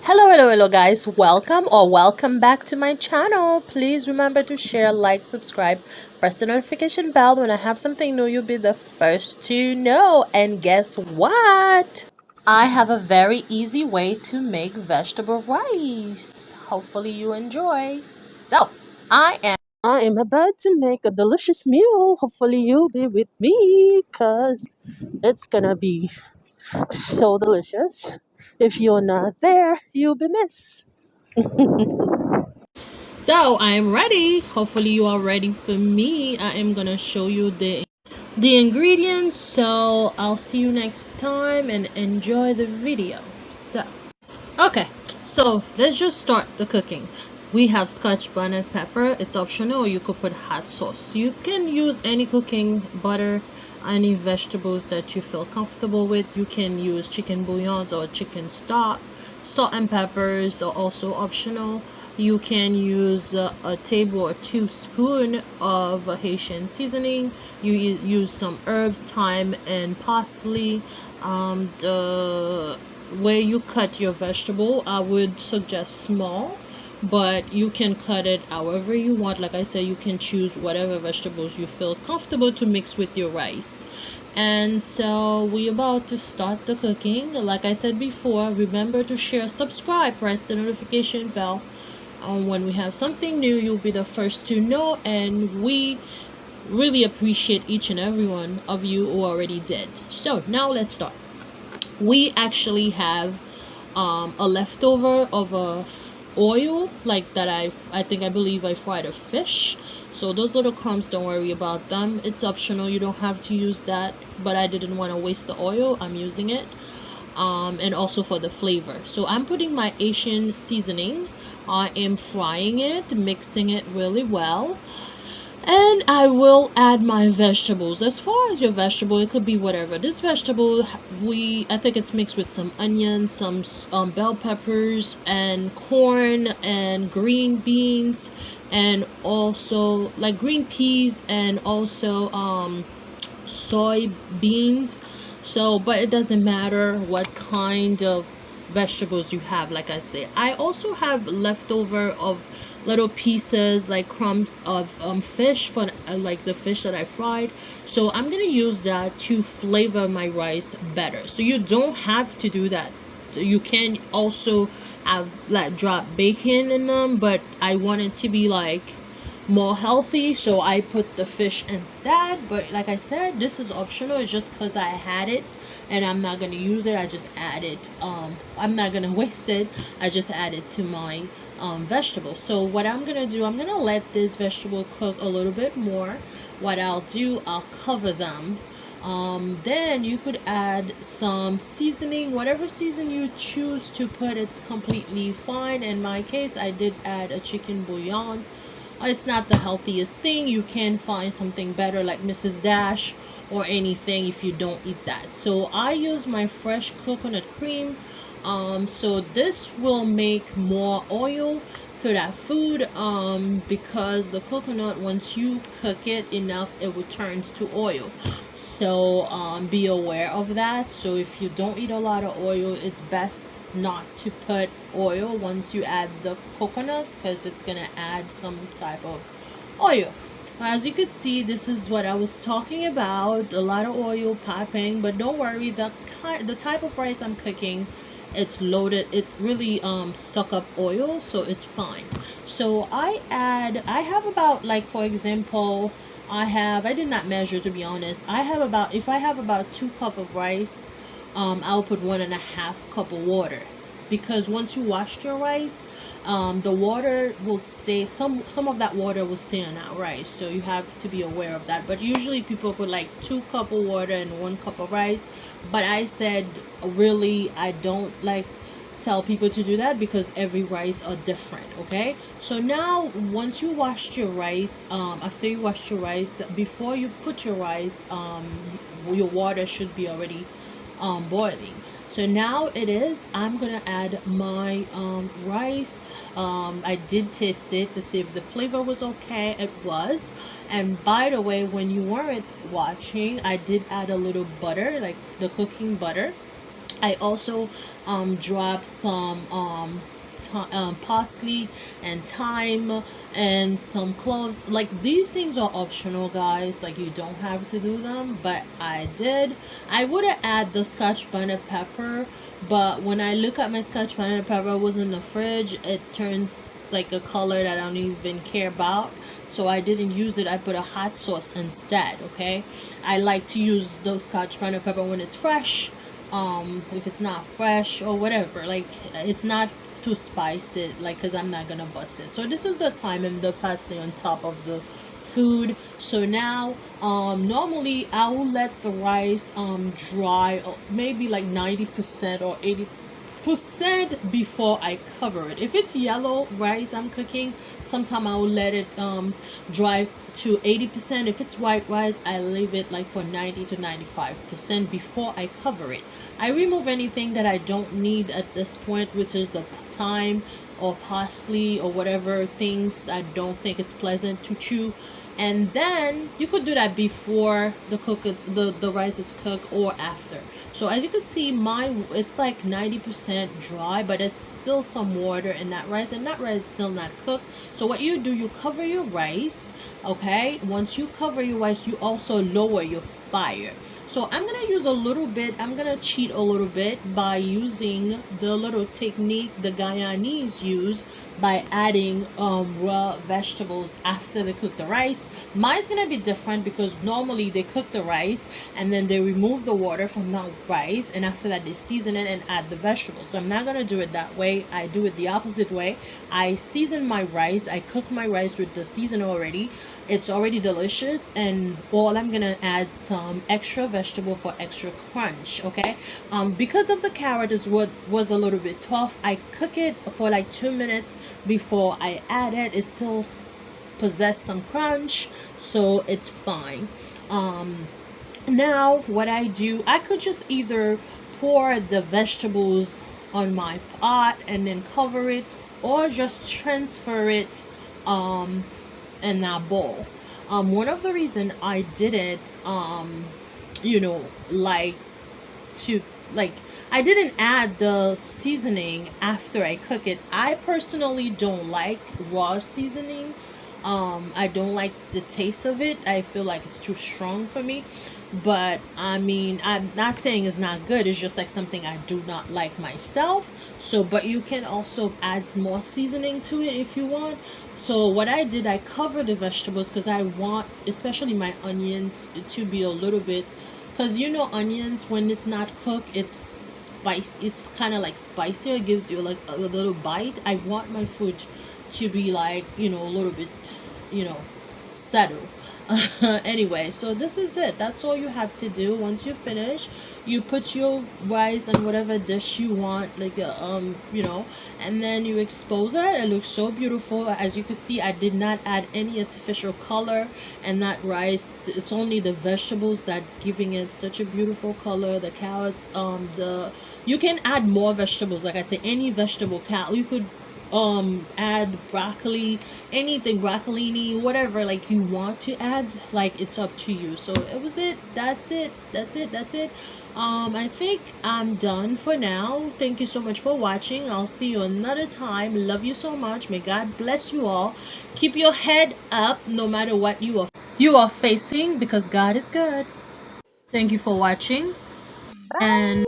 Hello guys. Welcome back to my channel. Please remember to share, like, subscribe, press the notification bell. When I have something new, you'll be the first to know. And guess what? I have a very easy way to make vegetable rice. Hopefully you enjoy. So, I am about to make a delicious meal. Hopefully you'll be with me cuz it's going to be so delicious. If you're not there, you'll be missed. So I'm ready. Hopefully you are ready for me. I am gonna show you the ingredients. So I'll see you next time and enjoy the video. Okay, so let's just start the cooking. We have scotch bonnet pepper. It's optional. You could put hot sauce. You can use any cooking butter, any vegetables that you feel comfortable with. You can use chicken bouillons or chicken stock. Salt and peppers are also optional. You can use a table or 2 spoon of Haitian seasoning. You use some herbs, thyme and parsley. The where you cut your vegetable, I would suggest small, but you can cut it however you want. Like I said, you can choose whatever vegetables you feel comfortable to mix with your rice. And so we're about to start the cooking. Like I said before, remember to share, subscribe, press the notification bell. When we have something new, you'll be the first to know, and we really appreciate each and every one of you who already did. So now let's start. We actually have a leftover of oil like that. I believe I fried a fish, so those little crumbs, don't worry about them. It's optional, you don't have to use that, but I didn't want to waste the oil. I'm using it, and also for the flavor. So I'm putting my Asian seasoning. I am frying it, mixing it really well, and I will add my vegetables. As far as your vegetable, it could be whatever. This vegetable, I think it's mixed with some onions, some bell peppers, and corn, and green beans, and also like green peas, and also soybeans. So, but it doesn't matter what kind of vegetables you have. Like I say, I also have leftover of little pieces like crumbs of fish for like the fish that I fried. So I'm gonna use that to flavor my rice better. So you don't have to do that. You can also have like drop bacon in them, but I want it to be like more healthy, so I put the fish instead. But like I said, this is optional. It's just because I had it and I'm not gonna use it. I just add it. I'm not gonna waste it. I just add it to my vegetables. So what I'm gonna do, I'm gonna let this vegetable cook a little bit more. What I'll do, I'll cover them. Then you could add some seasoning, whatever season you choose to put. It's completely fine. In my case, I did add a chicken bouillon. It's not the healthiest thing. You can find something better like Mrs. Dash or anything if you don't eat that. So I use my fresh coconut cream. So this will make more oil for that food, because the coconut, once you cook it enough, it will turn to oil. So be aware of that. So if you don't eat a lot of oil, it's best not to put oil once you add the coconut, because it's gonna add some type of oil. As you could see, this is what I was talking about, a lot of oil popping. But don't worry, the type of rice I'm cooking, it's loaded, it's really suck up oil, so it's fine. So I have about, like, for example, I did not measure, to be honest. If I have about 2 cup of rice, I'll put 1.5 cup of water, because once you wash your rice, the water will stay, some of that water will stay on that rice, so you have to be aware of that. But usually people put like 2 cup of water and 1 cup of rice. But I said, really, I don't like tell people to do that, because every rice are different. Okay, so now once you washed your rice, after you washed your rice, before you put your rice, your water should be already boiling. So now I'm gonna add my rice. I did taste it to see if the flavor was okay. It was. And by the way, when you weren't watching, I did add a little butter, like the cooking butter. I also drop some parsley and thyme and some cloves. Like these things are optional, guys. Like you don't have to do them, but I did. I would have add the scotch bonnet pepper, but when I look at my scotch bonnet pepper was in the fridge, it turns like a color that I don't even care about. So I didn't use it. I put a hot sauce instead. Okay, I like to use the scotch bonnet pepper when it's fresh, if it's not fresh or whatever, like it's not to spice it, like, because I'm not gonna bust it. So this is the thyme and the parsley on top of the food. So now normally I will let the rice dry maybe like 90% or 80% before I cover it. If it's yellow rice I'm cooking, sometime I will let it dry to 80%. If it's white rice, I leave it like for 90 to 95% before I cover it. I remove anything that I don't need at this point, which is the thyme or parsley or whatever things I don't think it's pleasant to chew. And then you could do that before the rice is cooked or after. So as you can see, my it's like 90% dry, but there's still some water in that rice, and that rice is still not cooked. So what you do, you cover your rice. Okay, once you cover your rice, you also lower your fire. So I'm gonna use a little bit, I'm gonna cheat a little bit by using the little technique the Guyanese use by adding raw vegetables after they cook the rice. Mine's gonna be different because normally they cook the rice and then they remove the water from the rice, and after that they season it and add the vegetables. So I'm not gonna do it that way. I do it the opposite way. I season my rice, I cook my rice with the season already. It's already delicious, and all I'm gonna add some extra vegetable for extra crunch. Okay, because of the carrot is what was a little bit tough, I cook it for like 2 minutes before I add it. It still possess some crunch, so it's fine. Now what I do, I could just either pour the vegetables on my pot and then cover it, or just transfer it in that bowl. One of the reason I didn't like to like I didn't add the seasoning after I cook it. I personally don't like raw seasoning. I don't like the taste of it. I feel like it's too strong for me. But I mean, I'm not saying it's not good. It's just like something I do not like myself. So, but you can also add more seasoning to it if you want. So what I did, I covered the vegetables because I want, especially my onions, to be a little bit, because onions when it's not cooked, it's spice. It's kind of like spicier. It gives you like a little bite. I want my food to be like a little bit, you know, settle. Anyway, so this is it. That's all you have to do. Once you finish, you put your rice and whatever dish you want, like and then you expose it. It looks so beautiful. As you can see, I did not add any artificial color, and that rice, it's only the vegetables that's giving it such a beautiful color. The carrots, the you can add more vegetables. Like I say, any vegetable you could add broccoli, anything, broccolini, whatever like you want to add, like it's up to you. So it was it. That's it. I think I'm done for now. Thank you so much for watching. I'll see you another time. Love you so much. May God bless you all. Keep your head up no matter what you are facing, because God is good. Thank you for watching, Bye. and